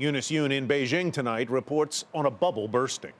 Eunice Yoon in Beijing tonight reports on a bubble bursting.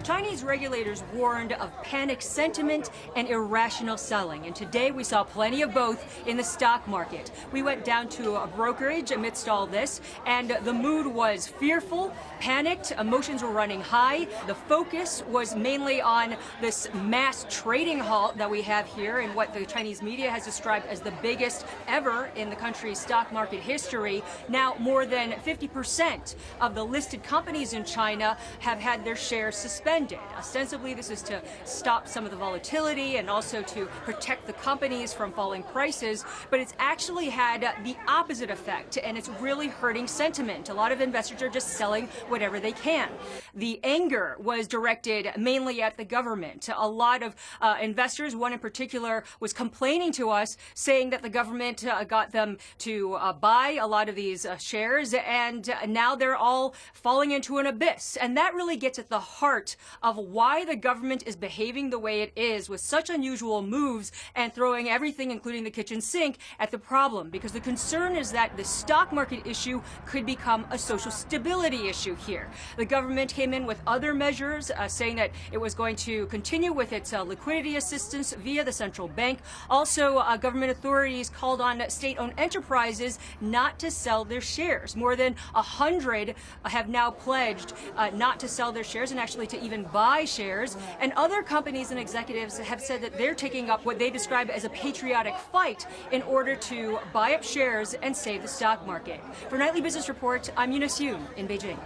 Chinese regulators warned of panic sentiment and irrational selling, and today we saw plenty of both in the stock market. We went down to a brokerage amidst all this, and the mood was fearful, panicked, emotions were running high. The focus was mainly on this mass trading halt that we have here in what the Chinese media has described as the biggest ever in the country's stock market history. Now, more than 50% of the listed companies in China have had their shares suspended. Ostensibly, this is to stop some of the volatility and also to protect the companies from falling prices, but it's actually had the opposite effect, and it's really hurting sentiment. A lot of investors are just selling whatever they can. The anger was directed mainly at the government. A lot of investors, one in particular, was complaining to us, saying that the government got them to buy a lot of these shares, and now they're all falling into an abyss. And that really gets at the heart of why the government is behaving the way it is with such unusual moves and throwing everything, including the kitchen sink, at the problem. Because the concern is that the stock market issue could become a social stability issue here. The government came in with other measures, saying that it was going to continue with its liquidity assistance via the central bank. Also, government authorities called on state-owned enterprises not to sell their shares. More than 100 have now pledged not to sell their shares and actually to even buy shares. And other companies and executives have said that they're taking up what they describe as a patriotic fight in order to buy up shares and save the stock market. For Nightly Business Report, I'm Eunice Yoon in Beijing.